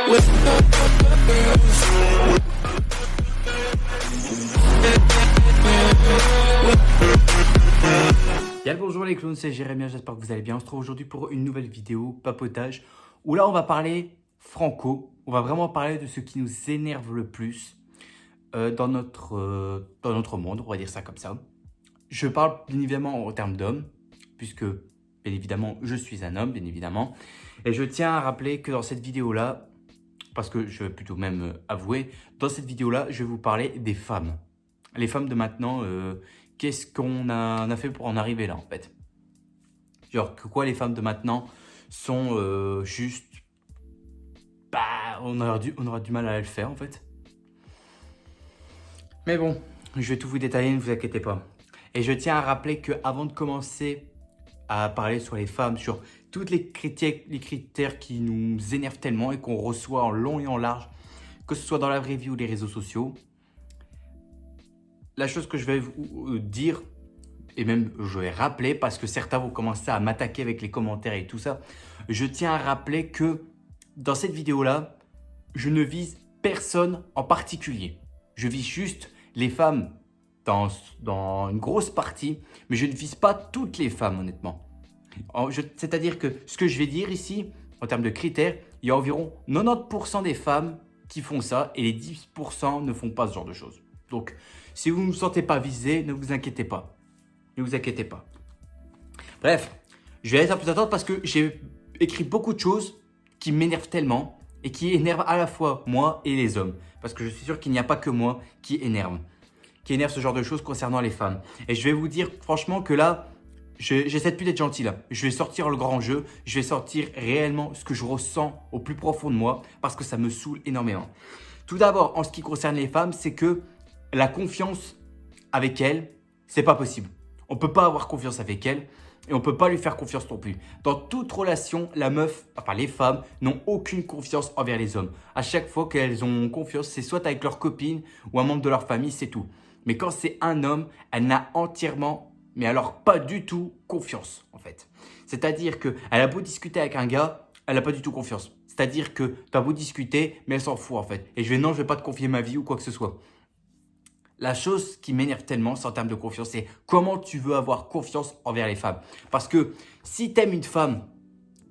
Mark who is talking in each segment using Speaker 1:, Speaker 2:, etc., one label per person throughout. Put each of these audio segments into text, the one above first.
Speaker 1: Bien le bonjour les clowns, c'est Jérémy, j'espère que vous allez bien. On se retrouve aujourd'hui pour une nouvelle vidéo papotage où là on va parler franco. On va vraiment parler de ce qui nous énerve le plus dans notre monde, on va dire ça comme ça. Je parle bien évidemment en termes d'homme, puisque bien évidemment je suis un homme, bien évidemment. Et je tiens à rappeler que dans cette vidéo-là, parce que je vais plutôt même avouer, dans cette vidéo-là, je vais vous parler des femmes. Les femmes de maintenant, qu'est-ce qu'on a fait pour en arriver là en fait? Genre que quoi les femmes de maintenant sont juste... Bah, on aura du mal à le faire en fait. Mais bon, je vais tout vous détailler, ne vous inquiétez pas. Et je tiens à rappeler qu'avant de commencer à parler sur les femmes, sur toutes les critères qui nous énervent tellement et qu'on reçoit en long et en large, que ce soit dans la vraie vie ou les réseaux sociaux, la chose que je vais vous dire, et même je vais rappeler parce que certains vont commencer à m'attaquer avec les commentaires et tout ça, je tiens à rappeler que dans cette vidéo-là, je ne vise personne en particulier. Je vise juste les femmes dans une grosse partie, mais je ne vise pas toutes les femmes honnêtement. C'est-à-dire que ce que je vais dire ici, en termes de critères, il y a environ 90% des femmes qui font ça et les 10% ne font pas ce genre de choses. Donc, si vous ne vous sentez pas visé, ne vous inquiétez pas. Ne vous inquiétez pas. Bref, je vais laisser un peu d'attendre parce que j'ai écrit beaucoup de choses qui m'énervent tellement et qui énervent à la fois moi et les hommes. Parce que je suis sûr qu'il n'y a pas que moi qui énerve ce genre de choses concernant les femmes. Et je vais vous dire franchement que là, j'essaie de plus d'être gentil là. Je vais sortir le grand jeu, je vais sortir réellement ce que je ressens au plus profond de moi parce que ça me saoule énormément. Tout d'abord, en ce qui concerne les femmes, c'est que la confiance avec elles, c'est pas possible. On peut pas avoir confiance avec elles et on peut pas lui faire confiance non plus. Dans toute relation, les femmes n'ont aucune confiance envers les hommes. À chaque fois qu'elles ont confiance, c'est soit avec leur copine ou un membre de leur famille, c'est tout. Mais quand c'est un homme, elle n'a entièrement, mais alors pas du tout confiance en fait. C'est-à-dire qu'elle a beau discuter avec un gars, elle n'a pas du tout confiance. C'est-à-dire que tu as beau discuter, mais elle s'en fout en fait. Et je vais pas te confier ma vie ou quoi que ce soit. La chose qui m'énerve tellement, c'est en termes de confiance, c'est comment tu veux avoir confiance envers les femmes. Parce que si tu aimes une femme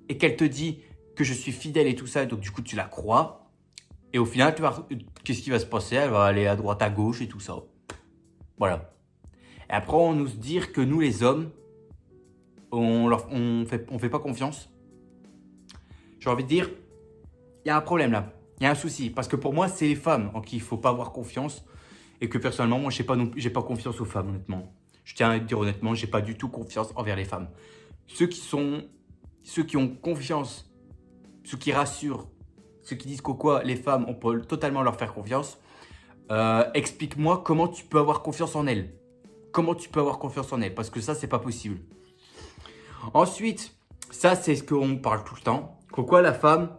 Speaker 1: et qu'elle te dit que je suis fidèle et tout ça, donc du coup tu la crois, et au final, qu'est-ce qui va se passer? Elle va aller à droite, à gauche et tout ça. Voilà. Et après, on nous dire que nous les hommes, on fait pas confiance. J'ai envie de dire, il y a un problème là, il y a un souci. Parce que pour moi, c'est les femmes en qui il ne faut pas avoir confiance. Et que personnellement, moi, j'ai pas confiance aux femmes, honnêtement. Je tiens à dire honnêtement, j'ai pas du tout confiance envers les femmes. Ceux qui ont confiance, ceux qui rassurent, ceux qui disent que quoi, les femmes, on peut totalement leur faire confiance. Explique-moi comment tu peux avoir confiance en elles. Comment tu peux avoir confiance en elles? Parce que ça, c'est pas possible. Ensuite, ça, c'est ce qu'on parle tout le temps. Pourquoi la femme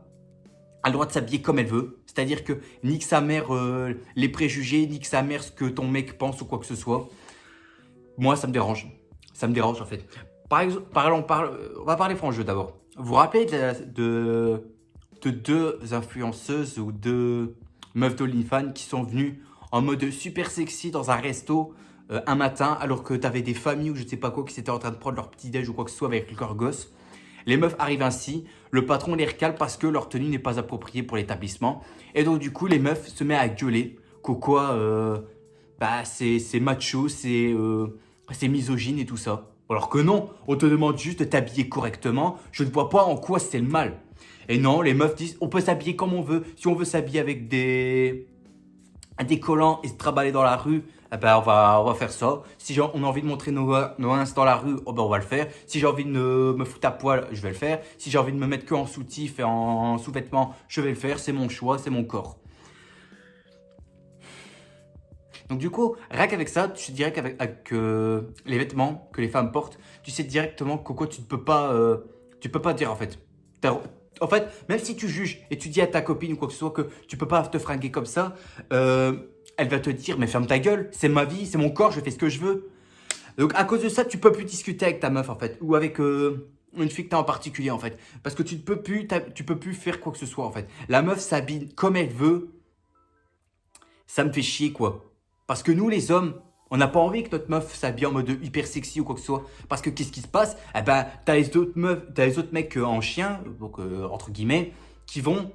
Speaker 1: a le droit de s'habiller comme elle veut. C'est-à-dire que nique sa mère les préjugés, nique sa mère ce que ton mec pense ou quoi que ce soit. Moi, ça me dérange. Ça me dérange en fait. Par exemple, on va parler franc jeu d'abord. Vous vous rappelez de deux influenceuses ou deux meufs d'OnlyFans qui sont venues en mode super sexy dans un resto un matin alors que tu avais des familles ou je sais pas quoi qui étaient en train de prendre leur petit déj ou quoi que ce soit avec leurs gosses. Les meufs arrivent ainsi, le patron les recale parce que leur tenue n'est pas appropriée pour l'établissement. Et donc du coup, les meufs se mettent à gueuler c'est macho, c'est misogyne et tout ça. Alors que non, on te demande juste de t'habiller correctement. Je ne vois pas en quoi c'est le mal. Et non, les meufs disent on peut s'habiller comme on veut. Si on veut s'habiller avec des collants et se trimballer dans la rue, eh ben on va faire ça. Si on a envie de montrer nos ins dans la rue, oh ben on va le faire. Si j'ai envie de me foutre à poil, je vais le faire. Si j'ai envie de me mettre que en soutif et en sous-vêtements, je vais le faire. C'est mon choix, c'est mon corps. Donc du coup, rien qu'avec ça, tu sais direct qu'avec les vêtements que les femmes portent, tu sais directement que quoi tu peux pas dire en fait. En fait, même si tu juges et tu dis à ta copine ou quoi que ce soit que tu peux pas te fringuer comme ça, elle va te dire mais ferme ta gueule, c'est ma vie, c'est mon corps, je fais ce que je veux. Donc à cause de ça, tu peux plus discuter avec ta meuf en fait ou avec une fille que t'as en particulier en fait. Parce que tu ne peux plus, tu peux plus faire quoi que ce soit en fait. La meuf s'habille comme elle veut. Ça me fait chier quoi. Parce que nous les hommes, on n'a pas envie que notre meuf s'habille en mode hyper sexy ou quoi que ce soit. Parce que qu'est-ce qui se passe? Eh ben, t'as les autres meufs, t'as les autres mecs en chien, donc entre guillemets, qui vont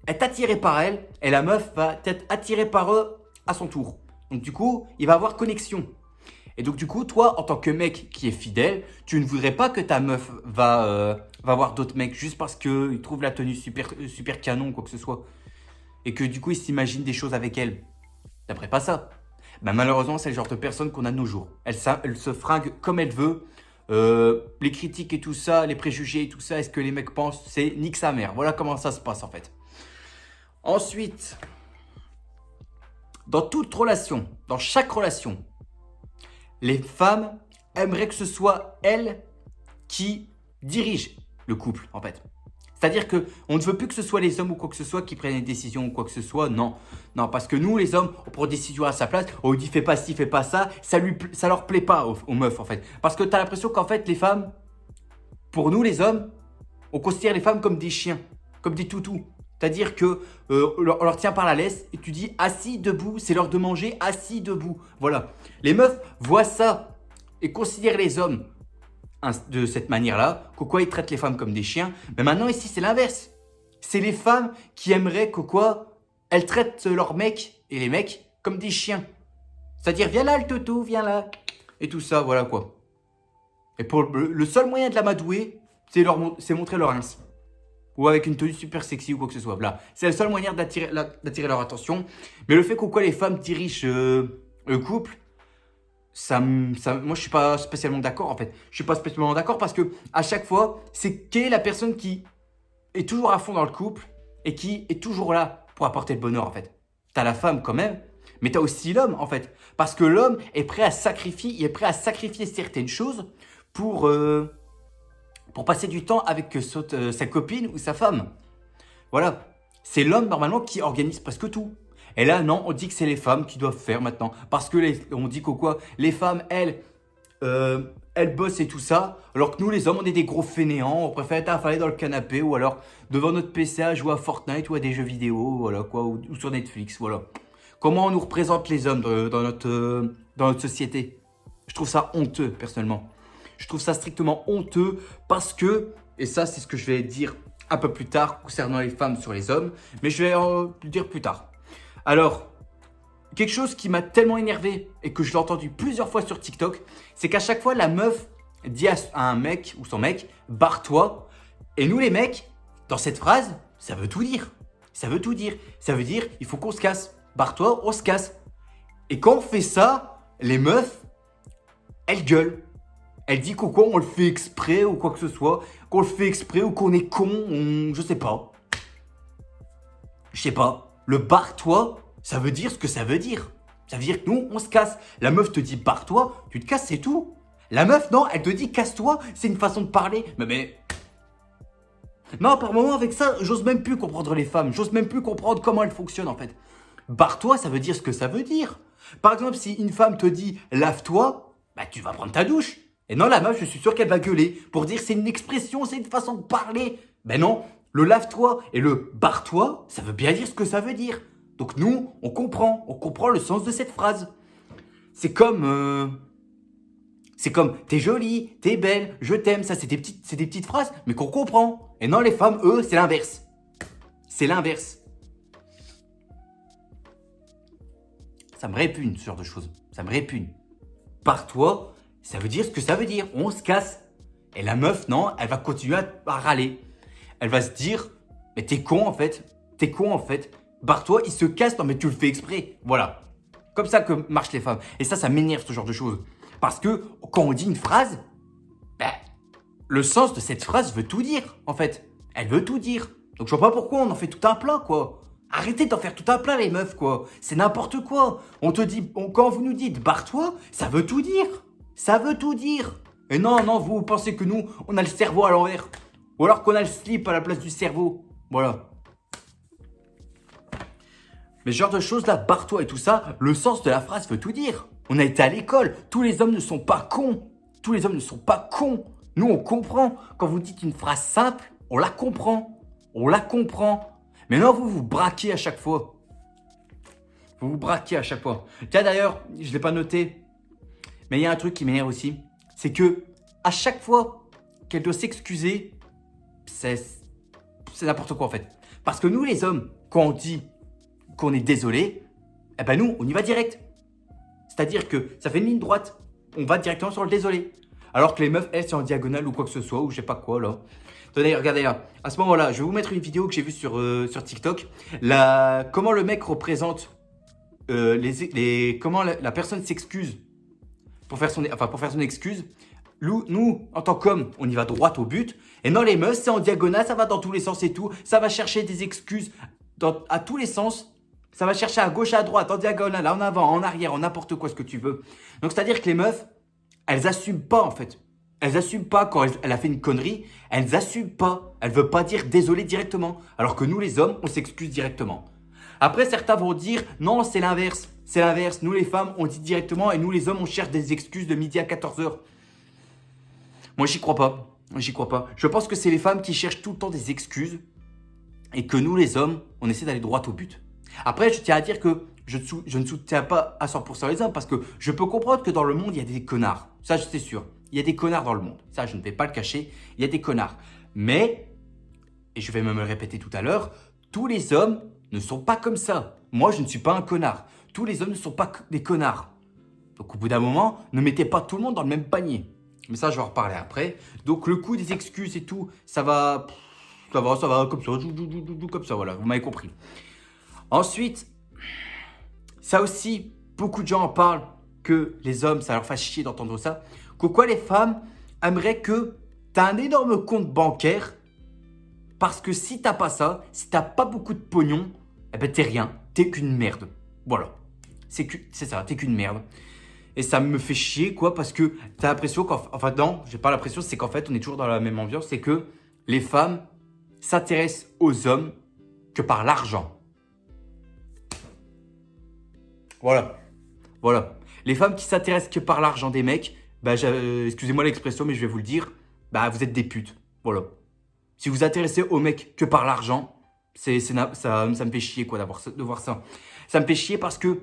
Speaker 1: être attirés par elle. Et la meuf va être attirée par eux à son tour. Donc du coup, il va avoir connexion. Et donc du coup, toi, en tant que mec qui est fidèle, tu ne voudrais pas que ta meuf va voir d'autres mecs juste parce qu'ils trouvent la tenue super canon ou quoi que ce soit. Et que du coup, ils s'imaginent des choses avec elle. T'aimerais pas ça? Ben, malheureusement, c'est le genre de personne qu'on a de nos jours. Elle se fringue comme elle veut. Les critiques et tout ça, les préjugés et tout ça, est-ce que les mecs pensent? C'est nique sa mère. Voilà comment ça se passe en fait. Ensuite, dans toute relation, dans chaque relation, les femmes aimeraient que ce soit elles qui dirigent le couple en fait. C'est-à-dire qu'on ne veut plus que ce soit les hommes ou quoi que ce soit qui prennent des décisions ou quoi que ce soit. Non, non, parce que nous, les hommes, on prend des décisions à sa place. On lui dit fais pas ci, fais pas ça. Ça leur plaît pas aux meufs en fait. Parce que tu as l'impression qu'en fait, les femmes, pour nous, les hommes, on considère les femmes comme des chiens, comme des toutous. C'est-à-dire que on leur tient par la laisse et tu dis assis, debout, c'est l'heure de manger, assis, debout. Voilà. Les meufs voient ça et considèrent les hommes de cette manière-là, quoi ils traitent les femmes comme des chiens. Mais maintenant ici c'est l'inverse. C'est les femmes qui aimeraient que elles traitent leurs mecs et les mecs comme des chiens. C'est-à-dire viens là le toutou, viens là et tout ça, voilà quoi. Et pour le seul moyen de l'amadouer, c'est montrer leur ins. Ou avec une tenue super sexy ou quoi que ce soit. Là, c'est le seul moyen d'attirer leur attention. Mais le fait que les femmes dirigent le couple, moi je suis pas spécialement d'accord en fait. Je suis pas spécialement d'accord parce que à chaque fois, c'est quelle est la personne qui est toujours à fond dans le couple et qui est toujours là pour apporter le bonheur en fait. T'as la femme quand même, mais t'as aussi l'homme en fait. Parce que l'homme est prêt à sacrifier certaines choses pour passer du temps avec sa copine ou sa femme. Voilà. C'est l'homme normalement qui organise presque tout. Et là, non, on dit que c'est les femmes qui doivent faire maintenant. Parce que on dit les femmes, elles bossent et tout ça. Alors que nous, les hommes, on est des gros fainéants. On préfère être affalés dans le canapé ou alors devant notre PC à jouer à Fortnite ou à des jeux vidéo, voilà quoi, ou sur Netflix, voilà. Comment on nous représente les hommes dans notre société? Je trouve ça honteux, personnellement. Je trouve ça strictement honteux parce que, et ça, c'est ce que je vais dire un peu plus tard concernant les femmes sur les hommes, mais je vais en dire plus tard. Alors, quelque chose qui m'a tellement énervé et que je l'ai entendu plusieurs fois sur TikTok, c'est qu'à chaque fois, la meuf dit à un mec ou son mec, barre-toi. Et nous, les mecs, dans cette phrase, ça veut tout dire. Ça veut tout dire. Ça veut dire, il faut qu'on se casse. Barre-toi, on se casse. Et quand on fait ça, les meufs, elles gueulent. Elles disent on le fait exprès ou quoi que ce soit. Qu'on le fait exprès ou qu'on est con, je sais pas. Je sais pas. Le barre-toi, ça veut dire ce que ça veut dire. Ça veut dire que nous, on se casse. La meuf te dit barre-toi, tu te casses, c'est tout. La meuf, non, elle te dit casse-toi, c'est une façon de parler. Mais... Non, par moment, avec ça, j'ose même plus comprendre les femmes. J'ose même plus comprendre comment elles fonctionnent en fait. Barre-toi, ça veut dire ce que ça veut dire. Par exemple, si une femme te dit lave-toi, bah tu vas prendre ta douche. Et non, la meuf, je suis sûr qu'elle va gueuler pour dire c'est une expression, c'est une façon de parler. Ben non, le lave-toi et le barre-toi, ça veut bien dire ce que ça veut dire. Donc nous, on comprend le sens de cette phrase. C'est comme t'es jolie, t'es belle, je t'aime, ça c'est des petites phrases, mais qu'on comprend. Et non, les femmes, eux, c'est l'inverse. C'est l'inverse. Ça me répugne ce genre de choses. Ça me répugne. Barre-toi, ça veut dire ce que ça veut dire. On se casse. Et la meuf, non, elle va continuer à râler. Elle va se dire, mais t'es con en fait. T'es con en fait. Barre-toi, il se casse. Non, mais tu le fais exprès. Voilà. Comme ça que marchent les femmes. Et ça m'énerve ce genre de choses. Parce que quand on dit une phrase, ben, le sens de cette phrase veut tout dire en fait. Elle veut tout dire. Donc je vois pas pourquoi on en fait tout un plat quoi. Arrêtez d'en faire tout un plat les meufs quoi. C'est n'importe quoi. On te dit, quand vous nous dites barre-toi, ça veut tout dire. Ça veut tout dire. Et non, vous pensez que nous, on a le cerveau à l'envers. Ou alors qu'on a le slip à la place du cerveau. Voilà. Mais ce genre de choses là, barre-toi et tout ça, le sens de la phrase veut tout dire. On a été à l'école. Tous les hommes ne sont pas cons. Tous les hommes ne sont pas cons. Nous, on comprend. Quand vous dites une phrase simple, on la comprend. On la comprend. Mais non, vous vous braquez à chaque fois. Vous vous braquez à chaque fois. Tiens, d'ailleurs, je ne l'ai pas noté, mais il y a un truc qui m'énerve aussi. C'est que à chaque fois qu'elle doit s'excuser, c'est n'importe quoi en fait. Parce que nous, les hommes, quand on dit qu'on est désolé, eh ben nous, on y va direct. C'est-à-dire que ça fait une ligne droite. On va directement sur le désolé. Alors que les meufs, elles, c'est en diagonale ou quoi que ce soit, ou je sais pas quoi là. Tenez, regardez là. À ce moment-là, je vais vous mettre une vidéo que j'ai vue sur TikTok. Comment le mec représente comment la personne s'excuse pour faire son excuse. Nous, en tant qu'hommes, on y va droit au but. Et non, les meufs, c'est en diagonale, ça va dans tous les sens et tout. Ça va chercher des excuses à tous les sens. Ça va chercher à gauche, à droite, en diagonale, en avant, en arrière, en n'importe quoi, ce que tu veux. Donc, c'est-à-dire que les meufs, elles n'assument pas en fait. Elles n'assument pas quand elle a fait une connerie. Elles n'assument pas. Elles ne veulent pas dire désolé directement. Alors que nous, les hommes, on s'excuse directement. Après, certains vont dire non, c'est l'inverse. C'est l'inverse. Nous, les femmes, on dit directement et nous, les hommes, on cherche des excuses de midi à 14h. Moi, j'y crois pas. J'y crois pas. Je pense que c'est les femmes qui cherchent tout le temps des excuses et que nous, les hommes, on essaie d'aller droit au but. Après, je tiens à dire que je ne soutiens pas à 100% les hommes parce que je peux comprendre que dans le monde, il y a des connards. Ça, c'est sûr. Il y a des connards dans le monde. Ça, je ne vais pas le cacher. Il y a des connards. Mais, et je vais même le répéter tout à l'heure, tous les hommes ne sont pas comme ça. Moi, je ne suis pas un connard. Tous les hommes ne sont pas des connards. Donc, au bout d'un moment, ne mettez pas tout le monde dans le même panier. Mais ça, je vais en reparler après. Donc, le coup des excuses et tout, ça va comme ça, voilà. Vous m'avez compris. Ensuite, ça aussi, beaucoup de gens en parlent que les hommes, ça leur fait chier d'entendre ça. Pourquoi les femmes aimeraient que tu as un énorme compte bancaire parce que si t'as pas ça, si t'as pas beaucoup de pognon, eh ben t'es rien, t'es qu'une merde. Voilà, c'est ça, t'es qu'une merde. Et ça me fait chier quoi parce que t'as l'impression enfin non, j'ai pas l'impression, c'est qu'en fait on est toujours dans la même ambiance, c'est que les femmes s'intéressent aux hommes que par l'argent. Voilà. Les femmes qui s'intéressent que par l'argent des mecs, bah, excusez-moi l'expression, mais je vais vous le dire, bah, vous êtes des putes. Voilà. Si vous vous intéressez aux mecs que par l'argent, ça me fait chier quoi, de voir ça. Ça me fait chier parce que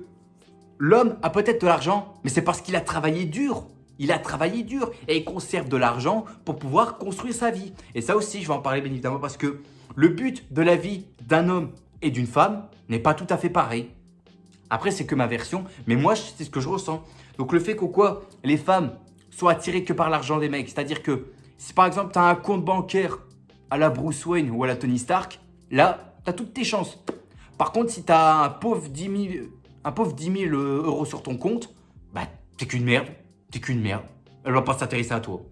Speaker 1: l'homme a peut-être de l'argent, mais c'est parce qu'il a travaillé dur. Il a travaillé dur et il conserve de l'argent pour pouvoir construire sa vie. Et ça aussi, je vais en parler bien évidemment parce que le but de la vie d'un homme et d'une femme n'est pas tout à fait pareil. Après, c'est que ma version, mais moi, c'est ce que je ressens. Donc, le fait que les femmes soient attirées que par l'argent des mecs, c'est-à-dire que si par exemple, tu as un compte bancaire à la Bruce Wayne ou à la Tony Stark, là, tu as toutes tes chances. Par contre, si tu as un pauvre 10 000 euros sur ton compte, bah, t'es qu'une merde. T'es qu'une merde. Elle va pas s'intéresser à toi.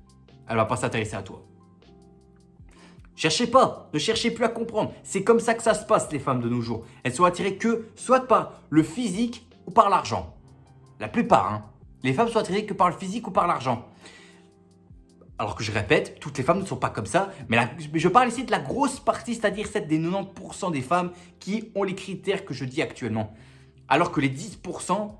Speaker 1: Elle va pas s'intéresser à toi. Cherchez pas, ne cherchez plus à comprendre. C'est comme ça que ça se passe, les femmes de nos jours. Elles sont attirées que soit par le physique ou par l'argent. La plupart, hein. Les femmes sont attirées que par le physique ou par l'argent. Alors que je répète, toutes les femmes ne sont pas comme ça. Mais je parle ici de la grosse partie, c'est-à-dire celle des 90% des femmes qui ont les critères que je dis actuellement. Alors que les 10%,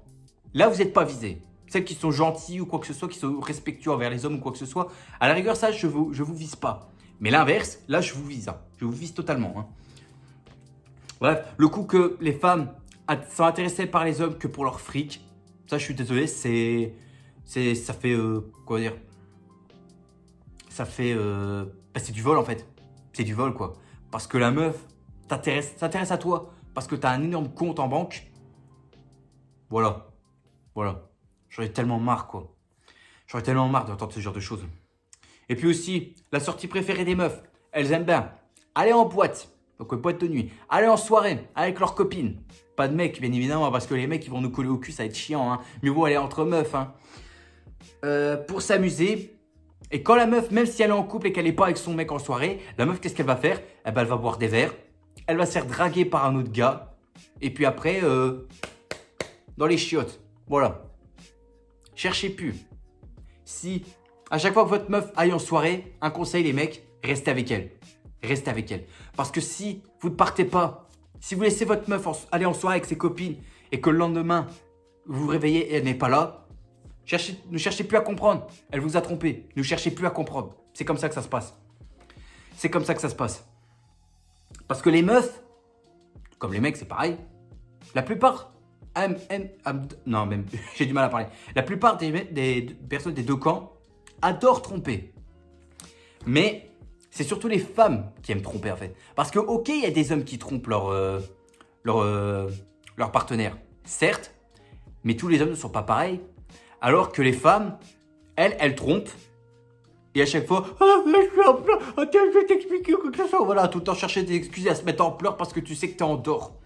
Speaker 1: là, vous n'êtes pas visés. Celles qui sont gentilles ou quoi que ce soit, qui sont respectueux envers les hommes ou quoi que ce soit, à la rigueur, ça, je vous vise pas. Mais l'inverse, là, je vous vise. Hein. Je vous vise totalement. Hein. Bref, le coup que les femmes sont intéressées par les hommes que pour leur fric, ça, je suis désolé, ça fait, quoi dire, ça fait, c'est du vol en fait. C'est du vol quoi. Parce que la meuf s'intéresse à toi. Parce que tu as un énorme compte en banque. Voilà. J'en ai tellement marre quoi. J'en ai tellement marre d'entendre ce genre de choses. Et puis aussi, la sortie préférée des meufs, elles aiment bien aller en boîte, donc boîte de nuit, aller en soirée avec leurs copines. Pas de mecs, bien évidemment, parce que les mecs, ils vont nous coller au cul, ça va être chiant. Hein. Mieux vaut aller entre meufs. Hein. Pour s'amuser. Et quand la meuf, même si elle est en couple et qu'elle n'est pas avec son mec en soirée, la meuf, qu'est-ce qu'elle va faire? Eh ben, elle va boire des verres, elle va se faire draguer par un autre gars, et puis après, dans les chiottes. Voilà. Cherchez plus. Si à chaque fois que votre meuf aille en soirée, un conseil les mecs, restez avec elle. Restez avec elle. Parce que si vous ne partez pas, si vous laissez votre meuf aller en soirée avec ses copines et que le lendemain, vous vous réveillez et elle n'est pas là, Ne cherchez plus à comprendre. Elle vous a trompé. Ne cherchez plus à comprendre. C'est comme ça que ça se passe. C'est comme ça que ça se passe. Parce que les meufs, comme les mecs, c'est pareil. La plupart, non, même, j'ai du mal à parler. La plupart des personnes des deux camps adorent tromper. Mais c'est surtout les femmes qui aiment tromper en fait. Parce que, ok, il y a des hommes qui trompent leur partenaire, certes, mais tous les hommes ne sont pas pareils. Alors que les femmes, elles trompent. Et à chaque fois, ah, je suis en pleurs, attends, je vais t'expliquer quoi que ce soit. Voilà, tout le temps chercher des excuses et à se mettre en pleurs parce que tu sais que t'es en dehors.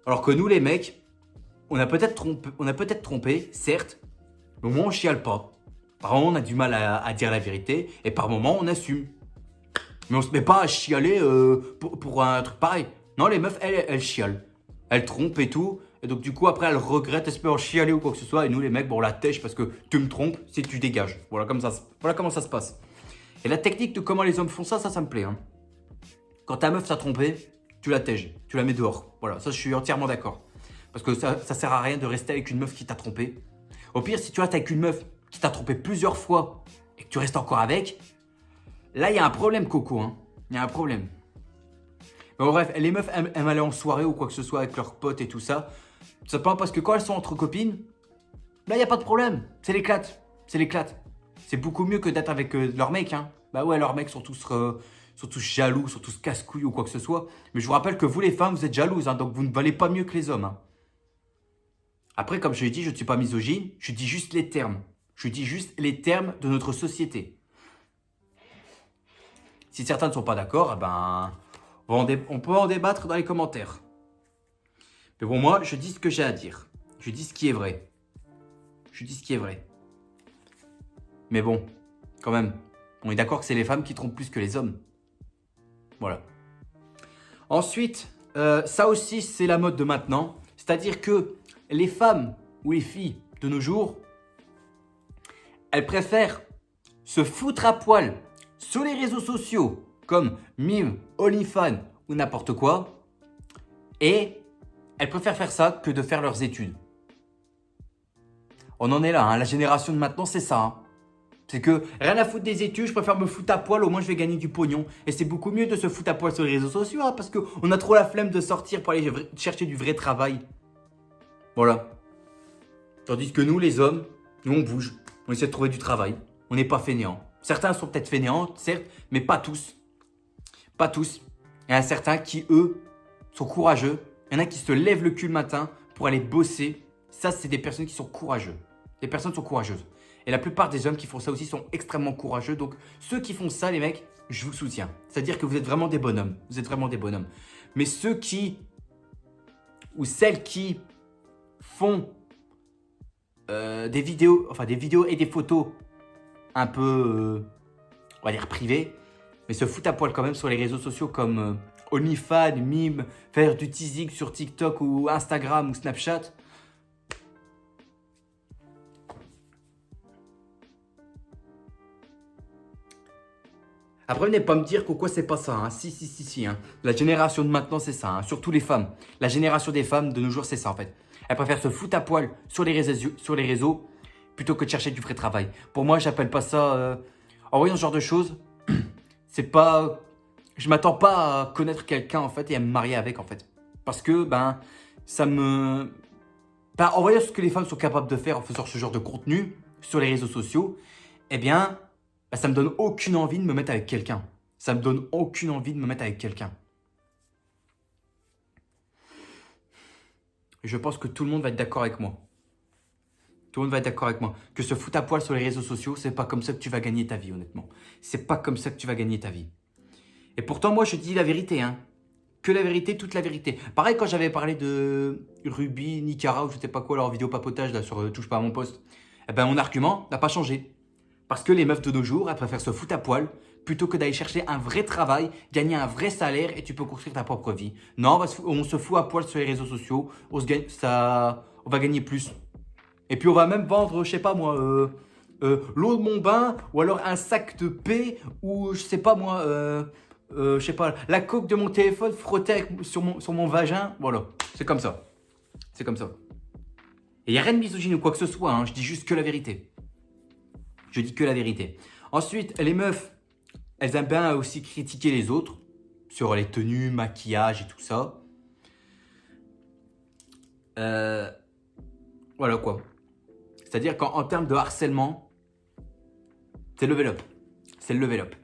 Speaker 1: Alors que nous, les mecs, on a peut-être trompé, certes, mais au moins on chiale pas. Par moment, on a du mal à dire la vérité et par moment, on assume. Mais on se met pas à chialer pour un truc pareil. Non, les meufs, elles chialent. Elles trompent et tout. Et donc, du coup, après, elles regrettent, elles se mettent en chialer ou quoi que ce soit. Et nous, les mecs, bon, on la tèche parce que tu me trompes, si tu dégages. Voilà comment ça se passe. Et la technique de comment les hommes font ça, ça me plaît. Hein. Quand ta meuf t'a trompé, tu la tèges, tu la mets dehors. Voilà, ça, je suis entièrement d'accord. Parce que ça sert à rien de rester avec une meuf qui t'a trompé. Au pire, si tu restes avec une meuf qui t'a trompé plusieurs fois et que tu restes encore avec, là, il y a un problème, Coco. Hein. Il y a un problème. Mais bon, bref, les meufs aiment aller en soirée ou quoi que ce soit avec leurs potes et tout ça. Simplement parce que quand elles sont entre copines, là, il n'y a pas de problème. C'est l'éclate. C'est l'éclate. C'est beaucoup mieux que d'être avec leurs mecs. Hein. Bah ouais, leurs mecs sont tous jaloux, sont tous casse-couilles ou quoi que ce soit. Mais je vous rappelle que vous, les femmes, vous êtes jalouses. Hein, donc, vous ne valez pas mieux que les hommes. Hein. Après, comme je l'ai dit, je ne suis pas misogyne. Je dis juste les termes. Je dis juste les termes de notre société. Si certains ne sont pas d'accord, eh ben, on peut en débattre dans les commentaires. Mais bon, moi, je dis ce que j'ai à dire. Je dis ce qui est vrai. Je dis ce qui est vrai. Mais bon, quand même, on est d'accord que c'est les femmes qui trompent plus que les hommes. Voilà. Ensuite, ça aussi, c'est la mode de maintenant. C'est-à-dire que les femmes ou les filles de nos jours, elles préfèrent se foutre à poil sur les réseaux sociaux comme Mime, OnlyFans ou n'importe quoi. Et elles préfèrent faire ça que de faire leurs études. On en est là, hein. La génération de maintenant, c'est ça. Hein. C'est que rien à foutre des études, je préfère me foutre à poil, au moins je vais gagner du pognon. Et c'est beaucoup mieux de se foutre à poil sur les réseaux sociaux, hein, parce qu'on a trop la flemme de sortir pour aller chercher du vrai travail. Voilà. Tandis que nous, les hommes, nous on bouge, on essaie de trouver du travail. On n'est pas fainéants. Certains sont peut-être fainéants, certes, mais pas tous. Pas tous. Il y en a certains qui, eux, sont courageux. Il y en a qui se lèvent le cul le matin pour aller bosser. Ça, c'est des personnes qui sont courageuses. Les personnes sont courageuses. Et la plupart des hommes qui font ça aussi sont extrêmement courageux. Donc, ceux qui font ça, les mecs, je vous soutiens. C'est-à-dire que vous êtes vraiment des bonhommes. Vous êtes vraiment des bonhommes. Mais ceux qui, ou celles qui font des vidéos et des photos un peu, on va dire, privées, mais se foutent à poil quand même sur les réseaux sociaux comme OnlyFans, Mime, faire du teasing sur TikTok ou Instagram ou Snapchat. Après, venez pas me dire quoi c'est pas ça. Hein. Si. Hein. La génération de maintenant, c'est ça. Hein. Surtout les femmes. La génération des femmes de nos jours, c'est ça en fait. Elles préfèrent se foutre à poil sur les réseaux plutôt que de chercher du vrai travail. Pour moi, j'appelle pas ça... En voyant ce genre de choses, c'est pas... Je m'attends pas à connaître quelqu'un en fait et à me marier avec en fait. Parce que, ça me... en voyant ce que les femmes sont capables de faire en faisant ce genre de contenu sur les réseaux sociaux, eh bien... ça me donne aucune envie de me mettre avec quelqu'un. Ça me donne aucune envie de me mettre avec quelqu'un. Je pense que tout le monde va être d'accord avec moi. Tout le monde va être d'accord avec moi. Que se foutre à poil sur les réseaux sociaux, c'est pas comme ça que tu vas gagner ta vie, honnêtement. C'est pas comme ça que tu vas gagner ta vie. Et pourtant, moi, je te dis la vérité, hein. Que la vérité, toute la vérité. Pareil, quand j'avais parlé de Ruby, Nicara, ou je sais pas quoi, leur vidéo papotage là, sur Touche pas à mon poste, eh ben, mon argument n'a pas changé. Parce que les meufs de nos jours, elles préfèrent se foutre à poil plutôt que d'aller chercher un vrai travail, gagner un vrai salaire et tu peux construire ta propre vie. Non, on se fout à poil sur les réseaux sociaux, on va gagner plus. Et puis on va même vendre, je sais pas moi, l'eau de mon bain ou alors un sac de paix ou je sais pas moi, je sais pas, la coque de mon téléphone frottée sur mon vagin. Voilà, c'est comme ça. C'est comme ça. Et il n'y a rien de misogyne ou quoi que ce soit, hein, je dis juste que la vérité. Je dis que la vérité. Ensuite, les meufs, elles aiment bien aussi critiquer les autres sur les tenues, maquillage et tout ça. Voilà quoi. C'est-à-dire qu'en termes de harcèlement, c'est level up. C'est le level up.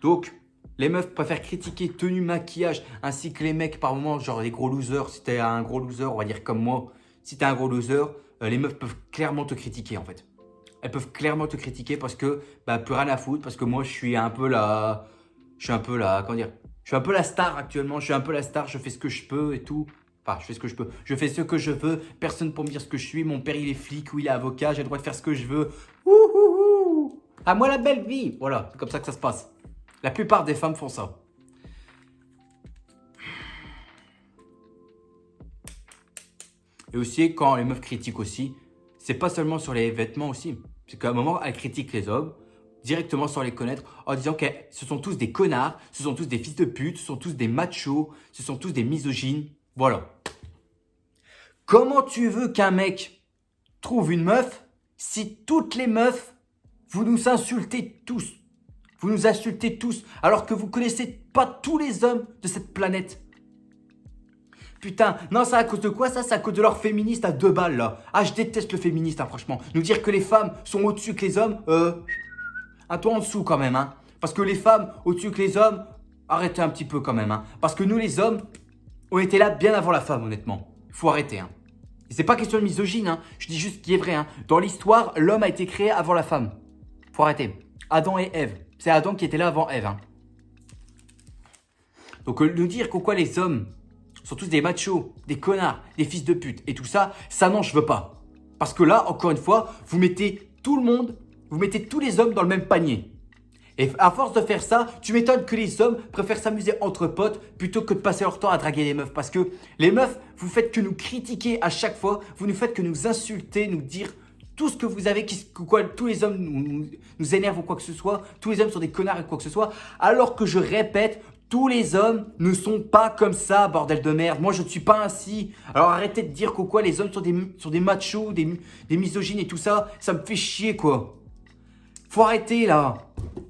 Speaker 1: Donc, les meufs préfèrent critiquer tenue, maquillage, ainsi que les mecs par moments, genre les gros losers. Si t'es un gros loser, on va dire comme moi, si t'es un gros loser, les meufs peuvent clairement te critiquer en fait. Elles peuvent clairement te critiquer parce que, bah, plus rien à foutre, parce que moi, je suis un peu la, comment dire, je suis un peu la star actuellement, je suis un peu la star, je fais ce que je peux et tout. Enfin, je fais ce que je peux. Je fais ce que je veux. Personne pour me dire ce que je suis. Mon père, il est flic ou il est avocat. J'ai le droit de faire ce que je veux. Ouh. À moi la belle vie. Voilà, c'est comme ça que ça se passe. La plupart des femmes font ça. Et aussi, quand les meufs critiquent aussi, c'est pas seulement sur les vêtements aussi. C'est qu'à un moment, elles critiquent les hommes directement sans les connaître en disant que ce sont tous des connards, ce sont tous des fils de pute, ce sont tous des machos, ce sont tous des misogynes. Voilà. Comment tu veux qu'un mec trouve une meuf si toutes les meufs, vous nous insultez tous? Vous nous insultez tous alors que vous connaissez pas tous les hommes de cette planète. Putain, non, c'est à cause de quoi ça? C'est à cause de leur féministe à 2 balles là. Ah, je déteste le féministe, hein, franchement. Nous dire que les femmes sont au-dessus que les hommes, un toit en dessous quand même, hein. Parce que les femmes au-dessus que les hommes, arrêtez un petit peu quand même, hein. Parce que nous les hommes, on était là bien avant la femme, honnêtement. Faut arrêter, hein. Et c'est pas question de misogyne, hein. Je dis juste ce qui est vrai, hein. Dans l'histoire, l'homme a été créé avant la femme. Faut arrêter. Adam et Ève. C'est Adam qui était là avant Ève, hein. Donc nous dire pourquoi les hommes sont tous des machos, des connards, des fils de pute et tout ça, ça non, je veux pas. Parce que là, encore une fois, vous mettez tout le monde, vous mettez tous les hommes dans le même panier. Et à force de faire ça, tu m'étonnes que les hommes préfèrent s'amuser entre potes plutôt que de passer leur temps à draguer les meufs. Parce que les meufs, vous faites que nous critiquer à chaque fois, vous nous faites que nous insulter, nous dire tout ce que vous avez, tous les hommes nous énervent ou quoi que ce soit, tous les hommes sont des connards et quoi que ce soit, alors que je répète, tous les hommes ne sont pas comme ça, bordel de merde. Moi, je ne suis pas ainsi. Alors arrêtez de dire que les hommes sont des machos, des misogynes et tout ça. Ça me fait chier, quoi. Faut arrêter, là.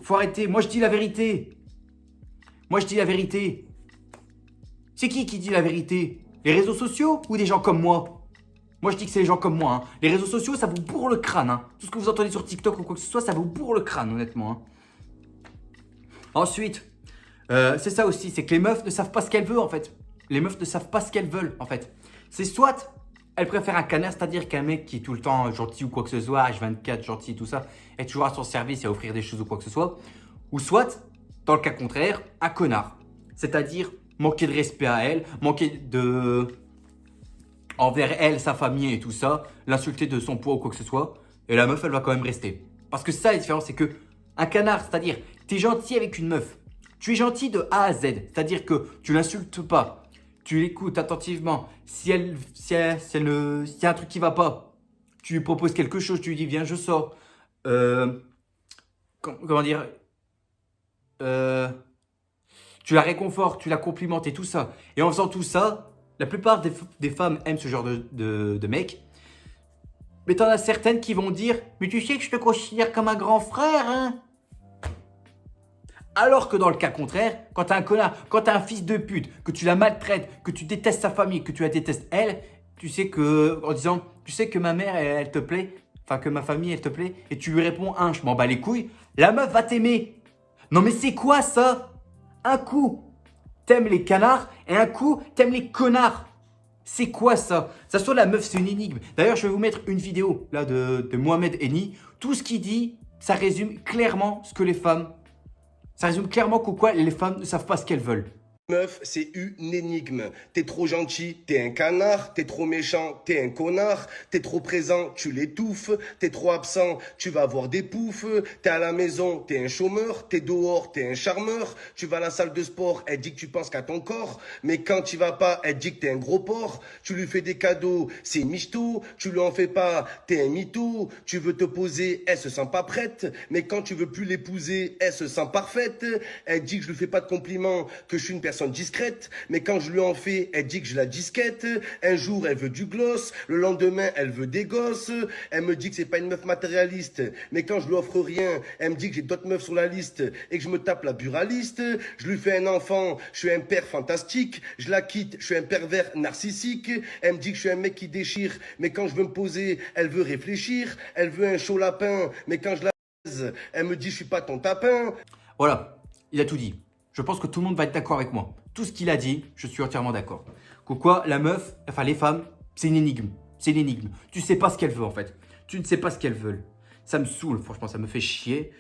Speaker 1: Faut arrêter. Moi, je dis la vérité. Moi, je dis la vérité. C'est qui dit la vérité? Les réseaux sociaux ou des gens comme moi? Moi, je dis que c'est les gens comme moi, hein. Les réseaux sociaux, ça vous bourre le crâne, hein. Tout ce que vous entendez sur TikTok ou quoi que ce soit, ça vous bourre le crâne, honnêtement, hein. Ensuite, c'est ça aussi, c'est que les meufs ne savent pas ce qu'elles veulent, en fait. Les meufs ne savent pas ce qu'elles veulent, en fait. C'est soit elles préfèrent un canard, c'est-à-dire qu'un mec qui est tout le temps gentil ou quoi que ce soit, H24, gentil et tout ça, est toujours à son service et à offrir des choses ou quoi que ce soit. Ou soit, dans le cas contraire, un connard. C'est-à-dire manquer de respect à elle, manquer de... envers elle, sa famille et tout ça, l'insulter de son poids ou quoi que ce soit. Et la meuf, elle va quand même rester. Parce que ça, la différence, c'est que un canard, c'est-à-dire, tu es gentil avec une meuf. Tu es gentil de A à Z, c'est-à-dire que tu l'insultes pas, tu l'écoutes attentivement. Si y a un truc qui va pas, tu lui proposes quelque chose, tu lui dis viens, je sors. Comment dire Tu la réconfortes, tu la complimentes et tout ça. Et en faisant tout ça, la plupart des femmes aiment ce genre de mec. Mais t'en as certaines qui vont dire mais tu sais que je te considère comme un grand frère, hein. Alors que dans le cas contraire, quand t'as un connard, quand t'as un fils de pute, que tu la maltraites, que tu détestes sa famille, que tu la détestes elle, tu sais que, en disant, tu sais que ma mère, elle te plaît, enfin que ma famille, elle te plaît, et tu lui réponds, je m'en bats les couilles, la meuf va t'aimer. Non mais c'est quoi ça? Un coup, t'aimes les canards, et un coup, t'aimes les connards. C'est quoi ça? Ça soit la meuf, c'est une énigme. D'ailleurs, je vais vous mettre une vidéo là de Mohamed Eni. Tout ce qu'il dit, ça résume clairement ce que les femmes... Ça résume clairement pourquoi les femmes ne savent pas ce qu'elles veulent.
Speaker 2: Meuf, c'est une énigme. T'es trop gentil, t'es un canard. T'es trop méchant, t'es un connard. T'es trop présent, tu l'étouffes. T'es trop absent, tu vas avoir des poufs. T'es à la maison, t'es un chômeur. T'es dehors, t'es un charmeur. Tu vas à la salle de sport, elle dit que tu penses qu'à ton corps. Mais quand tu vas pas, elle dit que t'es un gros porc. Tu lui fais des cadeaux, c'est michto. Tu lui en fais pas, t'es un mytho. Tu veux te poser, elle se sent pas prête. Mais quand tu veux plus l'épouser, elle se sent parfaite. Elle dit que je lui fais pas de compliments, que je suis une personne personne discrète, mais quand je lui en fais, elle dit que je la disquette. Un jour, elle veut du gloss, le lendemain, elle veut des gosses. Elle me dit que c'est pas une meuf matérialiste, mais quand je lui offre rien, elle me dit que j'ai d'autres meufs sur la liste et que je me tape la buraliste. Je lui fais un enfant, je suis un père fantastique. Je la quitte, je suis un pervers narcissique. Elle me dit que je suis un mec qui déchire, mais quand je veux me poser, elle veut réfléchir. Elle veut un chaud lapin, mais quand je la baise, elle me dit je suis pas ton tapin.
Speaker 1: Voilà, il a tout dit. Je pense que tout le monde va être d'accord avec moi. Tout ce qu'il a dit, je suis entièrement d'accord. Quoi, la meuf, enfin les femmes, c'est une énigme. C'est une énigme. Tu sais pas ce qu'elles veulent en fait. Tu ne sais pas ce qu'elles veulent. Ça me saoule, franchement, ça me fait chier.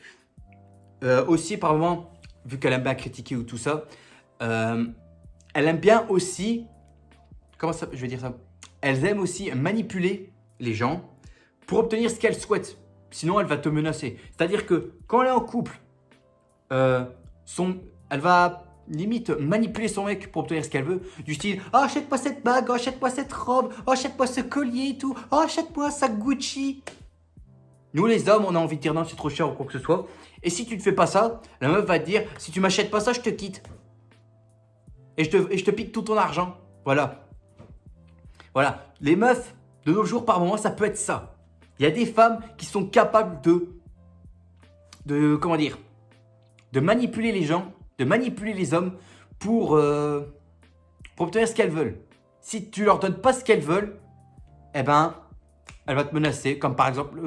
Speaker 1: Aussi, par moment, vu qu'elle aime bien critiquer ou tout ça, elle aime bien aussi, comment ça, je vais dire ça, elles aiment aussi manipuler les gens pour obtenir ce qu'elles souhaitent. Sinon, elle va te menacer. C'est-à-dire que quand elle est en couple, elle va limite manipuler son mec pour obtenir ce qu'elle veut. Du style, oh, achète-moi cette bague, oh, achète-moi cette robe, oh, achète-moi ce collier et tout, oh, achète-moi ça Gucci. Nous les hommes, on a envie de dire non, c'est trop cher ou quoi que ce soit. Et si tu ne fais pas ça, la meuf va te dire, si tu m'achètes pas ça, je te quitte. Et je te pique tout ton argent. Voilà. Voilà. Les meufs, de nos jours, par moment, ça peut être ça. Il y a des femmes qui sont capables comment dire, de manipuler les gens, de manipuler les hommes pour obtenir ce qu'elles veulent. Si tu leur donnes pas ce qu'elles veulent, eh ben, elle va te menacer, comme par exemple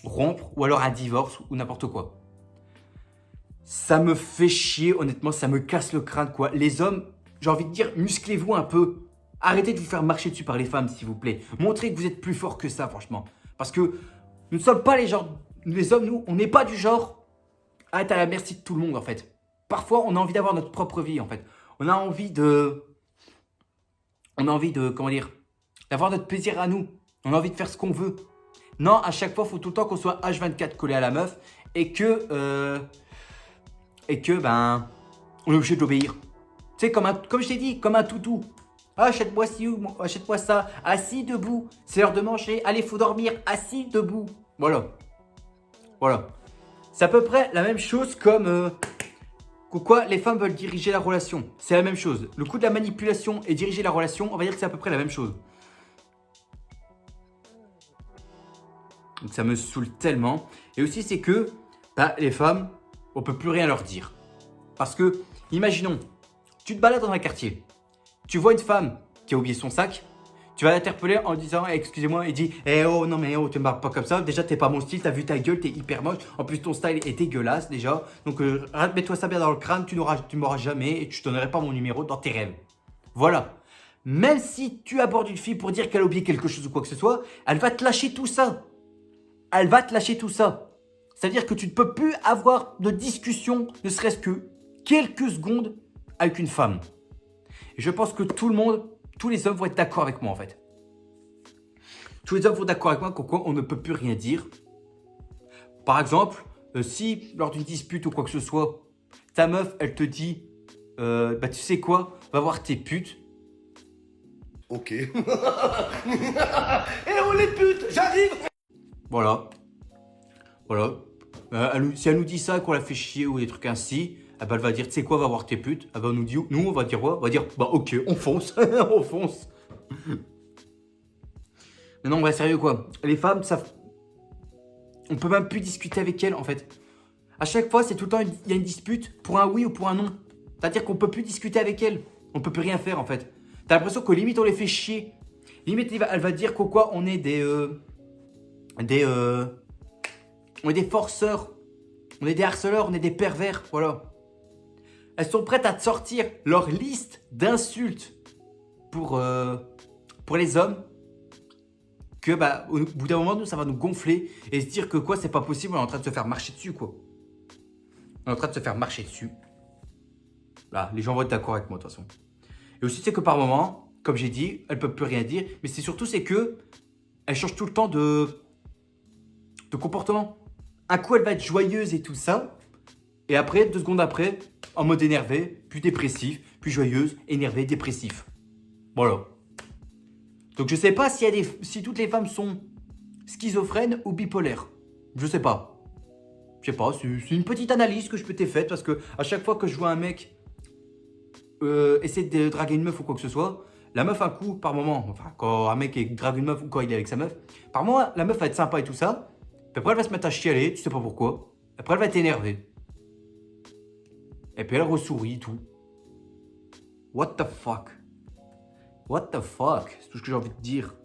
Speaker 1: rompre ou alors un divorce ou n'importe quoi. Ça me fait chier, honnêtement, ça me casse le crâne, quoi. Les hommes, j'ai envie de dire, musclez-vous un peu. Arrêtez de vous faire marcher dessus par les femmes, s'il vous plaît. Montrez que vous êtes plus fort que ça, franchement. Parce que nous ne sommes pas les hommes, nous, on n'est pas du genre à être à la merci de tout le monde, en fait. Parfois, on a envie d'avoir notre propre vie, en fait. On a envie de, comment dire, d'avoir notre plaisir à nous. On a envie de faire ce qu'on veut. Non, à chaque fois, il faut tout le temps qu'on soit H24 collé à la meuf et que ben, on est obligé de l'obéir. Tu sais, comme je t'ai dit, comme un toutou. Ah, achète-moi ci ou achète-moi ça. Assis, debout. C'est l'heure de manger. Allez, faut dormir. Assis, debout. Voilà. Voilà. C'est à peu près la même chose comme quoi les femmes veulent diriger la relation. C'est la même chose. Le coup de la manipulation et diriger la relation, on va dire que c'est à peu près la même chose. Donc ça me saoule tellement. Et aussi, c'est que bah, les femmes, on peut plus rien leur dire. Parce que, imaginons, tu te balades dans un quartier. Tu vois une femme qui a oublié son sac. Tu vas l'interpeller en disant excusez-moi, il dit oh non mais oh, tu me parles pas comme ça. Déjà, t'es pas mon style, t'as vu ta gueule, t'es hyper moche. En plus, ton style est dégueulasse déjà. Donc, mets-toi ça bien dans le crâne, tu m'auras jamais et tu donnerais pas mon numéro dans tes rêves. Voilà. Même si tu abordes une fille pour dire qu'elle a oublié quelque chose ou quoi que ce soit, elle va te lâcher tout ça. Elle va te lâcher tout ça. C'est-à-dire que tu ne peux plus avoir de discussion, ne serait-ce que quelques secondes avec une femme. Et je pense que tout le monde, tous les hommes vont être d'accord avec moi en fait. Tous les hommes vont être d'accord avec moi qu'on on ne peut plus rien dire. Par exemple, si lors d'une dispute ou quoi que ce soit, ta meuf, elle te dit bah tu sais quoi, va voir tes putes.
Speaker 2: Ok. Et oh les putes, j'arrive.
Speaker 1: Voilà. Voilà. Si elle nous dit ça, qu'on la fait chier ou des trucs ainsi, eh ben elle va dire, tu sais quoi, va voir tes putes. Eh ben nous, on va dire quoi? On va dire, bah ok, on fonce. On fonce. Mais non, sérieux quoi. Les femmes, ça... On peut même plus discuter avec elles en fait. À chaque fois, c'est tout le temps, il y a une dispute pour un oui ou pour un non. C'est-à-dire qu'on peut plus discuter avec elles. On peut plus rien faire en fait. T'as l'impression que limite on les fait chier. Limite, elle va dire quoi, on est on est des forceurs, on est des harceleurs, on est des pervers, voilà. Elles sont prêtes à te sortir leur liste d'insultes pour les hommes. Que bah, au bout d'un moment, nous, ça va nous gonfler et se dire que quoi, c'est pas possible, on est en train de se faire marcher dessus, quoi. On est en train de se faire marcher dessus. Là, les gens vont être d'accord avec moi, de toute façon. Et aussi, c'est que par moment, comme j'ai dit, elles peuvent plus rien dire, mais c'est surtout, c'est que elles changent tout le temps de comportement. Un coup, elle va être joyeuse et tout ça. Et après, 2 secondes après, en mode énervé, puis dépressif, puis joyeuse, énervé, dépressif. Voilà. Donc, je sais pas si toutes les femmes sont schizophrènes ou bipolaires. Je sais pas. Je sais pas, c'est une petite analyse que je peux t'ai faite parce que à chaque fois que je vois un mec essaie de draguer une meuf ou quoi que ce soit, la meuf un coup, par moment, enfin quand un mec drague une meuf ou quand il est avec sa meuf, par moment la meuf va être sympa et tout ça, puis après elle va se mettre à chialer, tu sais pas pourquoi, après elle va t'énerver. Et puis elle ressourit et tout. What the fuck? What the fuck? C'est tout ce que j'ai envie de dire.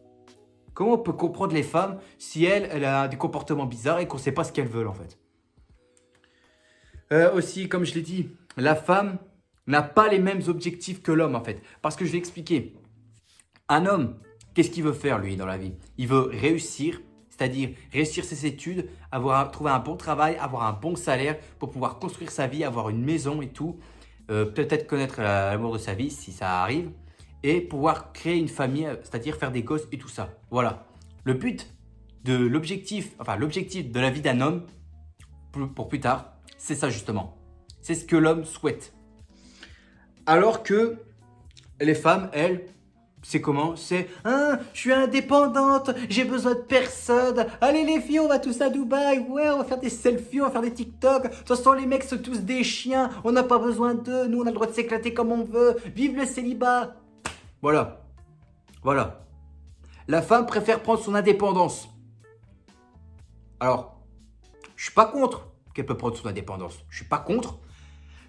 Speaker 1: Comment on peut comprendre les femmes si elle a des comportements bizarres et qu'on sait pas ce qu'elles veulent en fait? Aussi, comme je l'ai dit, la femme n'a pas les mêmes objectifs que l'homme en fait. Parce que je vais expliquer. Un homme, qu'est-ce qu'il veut faire lui dans la vie? Il veut réussir, c'est-à-dire réussir ses études, trouver un bon travail, avoir un bon salaire pour pouvoir construire sa vie, avoir une maison et tout. Peut-être connaître l'amour de sa vie si ça arrive. Et pouvoir créer une famille, c'est-à-dire faire des gosses et tout ça. Voilà. Le but de l'objectif, enfin l'objectif de la vie d'un homme, pour plus tard, c'est ça justement. C'est ce que l'homme souhaite. Alors que les femmes, elles, c'est comment? C'est je suis indépendante, j'ai besoin de personne. Allez les filles, on va tous à Dubaï. Ouais, on va faire des selfies, on va faire des TikTok. De toute façon, les mecs sont tous des chiens. On n'a pas besoin d'eux. Nous, on a le droit de s'éclater comme on veut. Vive le célibat. Voilà. Voilà. La femme préfère prendre son indépendance. Alors, je suis pas contre qu'elle peut prendre son indépendance. Je suis pas contre.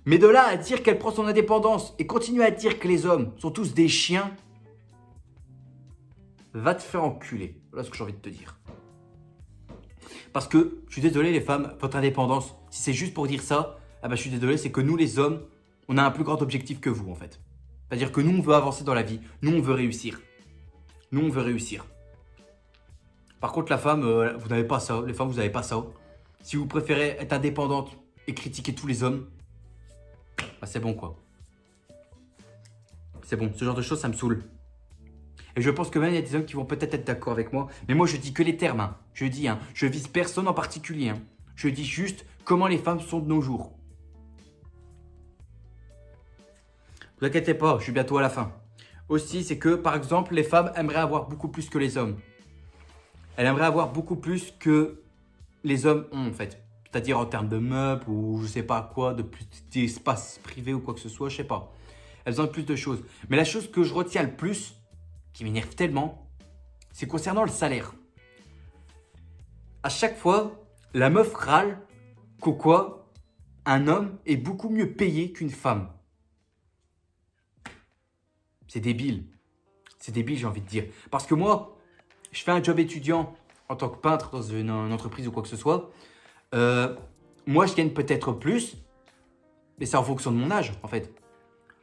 Speaker 1: Mais de là à dire qu'elle prend son indépendance et continuer à dire que les hommes sont tous des chiens, va te faire enculer. Voilà ce que j'ai envie de te dire. Parce que, je suis désolé les femmes, votre indépendance, si c'est juste pour dire ça, je suis désolé, c'est que nous les hommes, on a un plus grand objectif que vous en fait. C'est-à-dire que nous, on veut avancer dans la vie. Nous, on veut réussir. Nous, on veut réussir. Par contre, la femme, vous n'avez pas ça. Les femmes, vous n'avez pas ça. Si vous préférez être indépendante et critiquer tous les hommes, c'est bon quoi. C'est bon, ce genre de choses, ça me saoule. Et je pense que même il y a des hommes qui vont peut-être être d'accord avec moi. Mais moi, je dis que les termes. Hein. Je dis, je vise personne en particulier. Hein. Je dis juste comment les femmes sont de nos jours. Ne vous inquiétez pas, je suis bientôt à la fin. Aussi, c'est que, par exemple, les femmes aimeraient avoir beaucoup plus que les hommes. Elles aimeraient avoir beaucoup plus que les hommes ont, en fait. C'est-à-dire en termes de meubles ou je sais pas quoi, de plus d'espace privé ou quoi que ce soit, je sais pas. Elles ont plus de choses. Mais la chose que je retiens le plus, qui m'énerve tellement, c'est concernant le salaire. À chaque fois, la meuf râle quoi, un homme est beaucoup mieux payé qu'une femme. C'est débile. C'est débile, j'ai envie de dire. Parce que moi, je fais un job étudiant en tant que peintre dans une entreprise ou quoi que ce soit. Moi, je gagne peut-être plus, mais c'est en fonction de mon âge, en fait.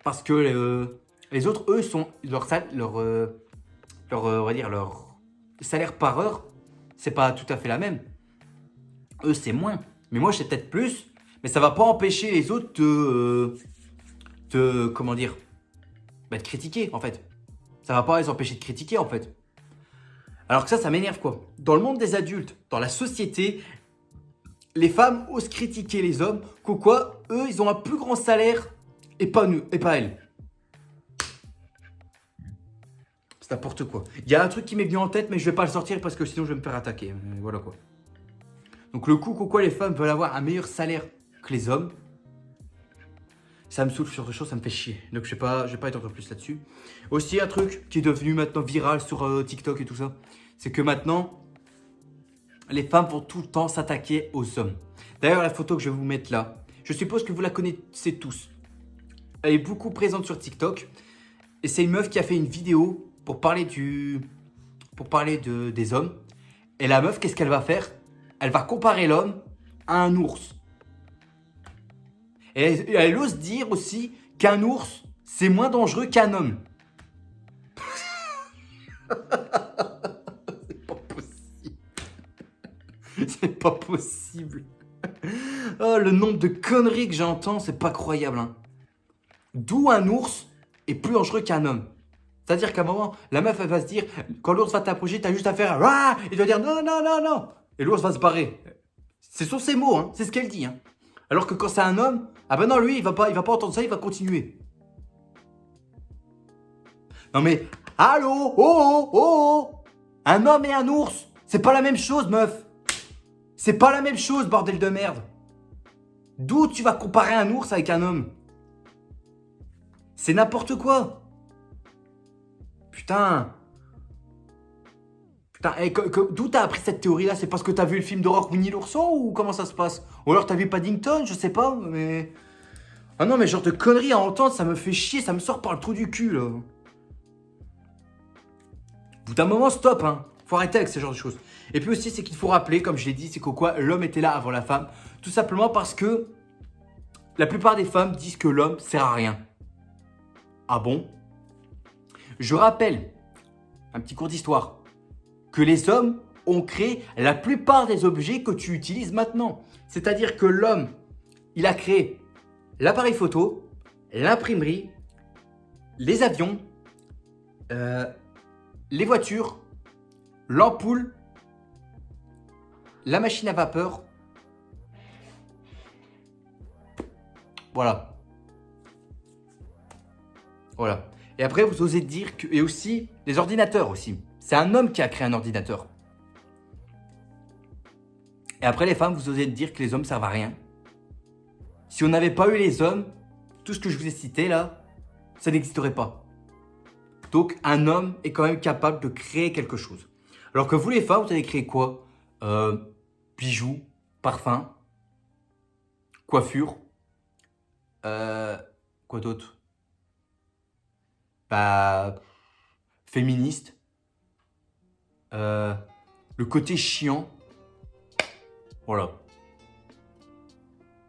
Speaker 1: Parce que les autres, eux, leur salaire par heure, c'est pas tout à fait la même. Eux, c'est moins. Mais moi, j'ai peut-être plus, mais ça va pas empêcher les autres comment dire, de critiquer, en fait. Ça va pas les empêcher de critiquer, en fait. Alors que ça m'énerve, quoi. Dans le monde des adultes, dans la société, les femmes osent critiquer les hommes, quoi, eux, ils ont un plus grand salaire et pas nous, et pas elles. C'est n'importe quoi. Il y a un truc qui m'est venu en tête, mais je vais pas le sortir parce que sinon je vais me faire attaquer. Voilà quoi. Donc le coup, pourquoi les femmes veulent avoir un meilleur salaire que les hommes, ça me saoule sur ce chose, ça me fait chier. Donc je vais pas être encore plus là-dessus. Aussi un truc qui est devenu maintenant viral sur TikTok et tout ça, c'est que maintenant, les femmes vont tout le temps s'attaquer aux hommes. D'ailleurs, la photo que je vais vous mettre là, je suppose que vous la connaissez tous. Elle est beaucoup présente sur TikTok. Et c'est une meuf qui a fait une vidéo pour parler des hommes. Et la meuf, qu'est-ce qu'elle va faire? Elle va comparer l'homme à un ours. Et elle ose dire aussi qu'un ours, c'est moins dangereux qu'un homme. C'est pas possible. C'est pas possible. Oh, le nombre de conneries que j'entends, c'est pas croyable. Hein. D'où un ours est plus dangereux qu'un homme. C'est-à-dire qu'à un moment, la meuf, elle va se dire, quand l'ours va t'approcher, t'as juste à faire ah, il va dire non, non, non, non. Et l'ours va se barrer. Ce sont ses mots, hein, c'est ce qu'elle dit. Hein. Alors que quand c'est un homme, ah ben non, lui, il va pas entendre ça, il va continuer. Non mais, allô, oh, oh, oh, oh. Un homme et un ours, c'est pas la même chose, meuf. C'est pas la même chose, bordel de merde. D'où tu vas comparer un ours avec un homme? C'est n'importe quoi. Putain. Putain, d'où t'as appris cette théorie-là? C'est parce que t'as vu le film d'horreur Winnie l'ourson ou comment ça se passe? Ou alors t'as vu Paddington, je sais pas, mais... Ah non, mais genre de conneries à entendre, ça me fait chier, ça me sort par le trou du cul, là. Au bout d'un moment, stop, hein. Faut arrêter avec ce genre de choses. Et puis aussi, c'est qu'il faut rappeler, comme je l'ai dit, c'est qu'au quoi, l'homme était là avant la femme. Tout simplement parce que la plupart des femmes disent que l'homme sert à rien. Ah bon? Je rappelle, un petit cours d'histoire, que les hommes ont créé la plupart des objets que tu utilises maintenant. C'est-à-dire que l'homme, il a créé l'appareil photo, l'imprimerie, les avions, les voitures, l'ampoule, la machine à vapeur. Voilà. Voilà. Et après, vous osez dire que... Et aussi, les ordinateurs aussi. C'est un homme qui a créé un ordinateur. Et après, les femmes, vous osez dire que les hommes servent à rien. Si on n'avait pas eu les hommes, tout ce que je vous ai cité là, ça n'existerait pas. Donc, un homme est quand même capable de créer quelque chose. Alors que vous, les femmes, vous avez créé quoi? Bijoux, parfums, coiffure, quoi d'autre? Bah, féministe, le côté chiant, voilà.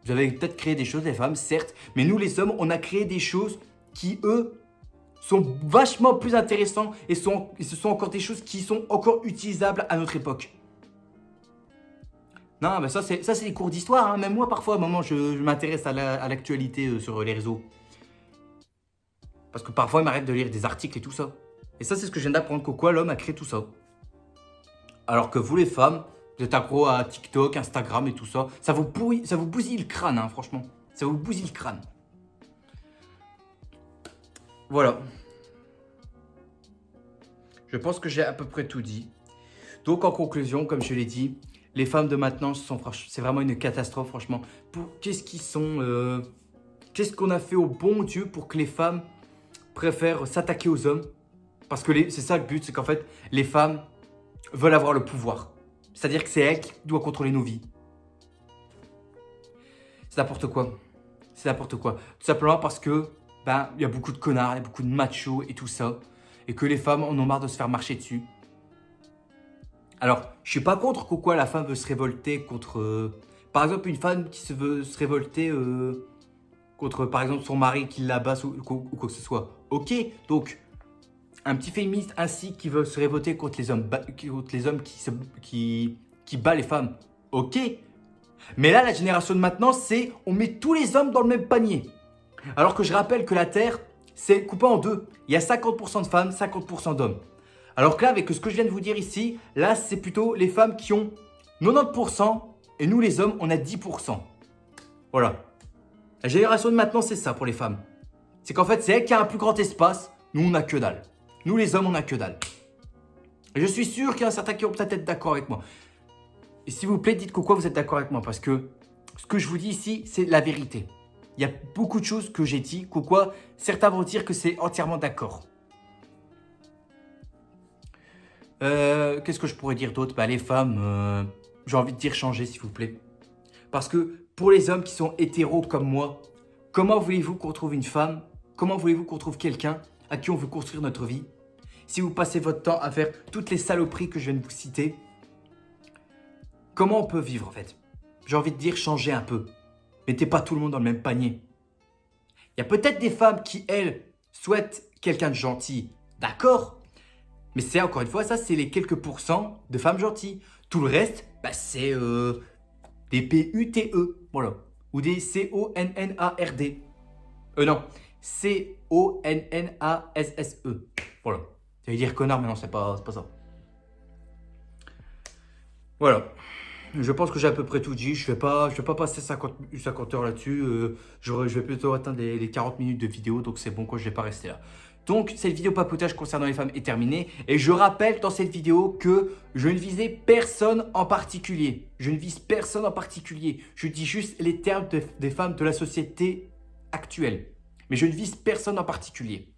Speaker 1: Vous avez peut-être créé des choses, les femmes, certes, mais nous, les hommes, on a créé des choses qui, eux, sont vachement plus intéressants et ce sont encore des choses qui sont encore utilisables à notre époque. Non, mais ça, c'est des cours d'histoire, hein. Même moi, parfois, à un moment, je m'intéresse à l'actualité sur les réseaux. Parce que parfois, il m'arrête de lire des articles et tout ça. Et ça, c'est ce que je viens d'apprendre, que quoi, l'homme a créé tout ça. Alors que vous, les femmes, vous êtes accro à TikTok, Instagram et tout ça. Ça vous bousille le crâne, hein, franchement. Ça vous bousille le crâne. Voilà. Je pense que j'ai à peu près tout dit. Donc, en conclusion, comme je l'ai dit, les femmes de maintenant, c'est vraiment une catastrophe, franchement. Qu'est-ce qu'on a fait au bon Dieu pour que les femmes préfèrent s'attaquer aux hommes? Parce que c'est ça le but, c'est qu'en fait, les femmes veulent avoir le pouvoir. C'est-à-dire que c'est elles qui doivent contrôler nos vies. C'est n'importe quoi. C'est n'importe quoi. Tout simplement parce que, il y a beaucoup de connards, il y a beaucoup de machos et tout ça. Et que les femmes en ont marre de se faire marcher dessus. Alors, je suis pas contre pourquoi la femme veut se révolter contre... par exemple, une femme qui veut se révolter contre, par exemple, son mari qui l'abasse ou quoi que ce soit. Ok, donc, un petit féministe ainsi qui veut se révolter contre les hommes, qui bat les femmes. Ok, mais là, la génération de maintenant, c'est on met tous les hommes dans le même panier. Alors que je rappelle que la Terre, c'est coupé en deux. Il y a 50% de femmes, 50% d'hommes. Alors que là, avec ce que je viens de vous dire ici, là, c'est plutôt les femmes qui ont 90% et nous, les hommes, on a 10%. Voilà. La génération de maintenant, c'est ça pour les femmes. C'est qu'en fait, c'est elle qui a un plus grand espace. Nous, on n'a que dalle. Nous, les hommes, on n'a que dalle. Et je suis sûr qu'il y en a certains qui vont peut-être être d'accord avec moi. Et s'il vous plaît, dites pourquoi vous êtes d'accord avec moi. Parce que ce que je vous dis ici, c'est la vérité. Il y a beaucoup de choses que j'ai dit, pourquoi certains vont dire que c'est entièrement d'accord. Qu'est-ce que je pourrais dire d'autre? Les femmes, j'ai envie de dire changer, s'il vous plaît. Parce que pour les hommes qui sont hétéros comme moi, comment voulez-vous qu'on trouve une femme? Comment voulez-vous qu'on trouve quelqu'un à qui on veut construire notre vie? Si vous passez votre temps à faire toutes les saloperies que je viens de vous citer, comment on peut vivre en fait? J'ai envie de dire changer un peu. Mettez pas tout le monde dans le même panier. Il y a peut-être des femmes qui, elles, souhaitent quelqu'un de gentil. D'accord? Mais c'est encore une fois, ça, c'est les quelques pourcents de femmes gentilles. Tout le reste, c'est des PUTE, voilà. Ou des CONNARD. Non, CONNASSE. Voilà. Ça veut dire connard, mais non, c'est pas ça. Voilà. Je pense que j'ai à peu près tout dit. Je vais pas passer 50 heures là-dessus. Je vais plutôt atteindre les 40 minutes de vidéo, donc c'est bon, quoi, je vais pas rester là. Donc, cette vidéo papotage concernant les femmes est terminée. Et je rappelle dans cette vidéo que je ne visais personne en particulier. Je ne vise personne en particulier. Je dis juste les termes des femmes de la société actuelle. mais je ne vise personne en particulier.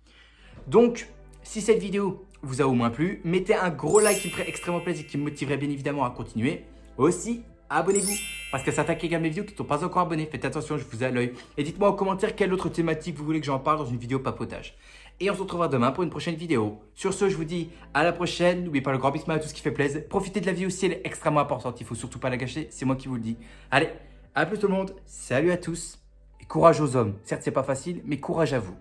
Speaker 1: Donc, si cette vidéo vous a au moins plu, mettez un gros like qui me ferait extrêmement plaisir et qui me motiverait bien évidemment à continuer. Aussi, abonnez-vous parce que ça attaque également mes vidéos qui ne sont pas encore abonnés. Faites attention, je vous ai à l'œil. Et dites-moi en commentaire quelle autre thématique vous voulez que j'en parle dans une vidéo papotage. Et on se retrouvera demain pour une prochaine vidéo. Sur ce, je vous dis à la prochaine. N'oubliez pas le grand bisme à tout ce qui fait plaisir. Profitez de la vie aussi, elle est extrêmement importante. Il ne faut surtout pas la gâcher, c'est moi qui vous le dis. Allez, à plus tout le monde. Salut à tous. Et courage aux hommes. Certes, c'est pas facile, mais courage à vous.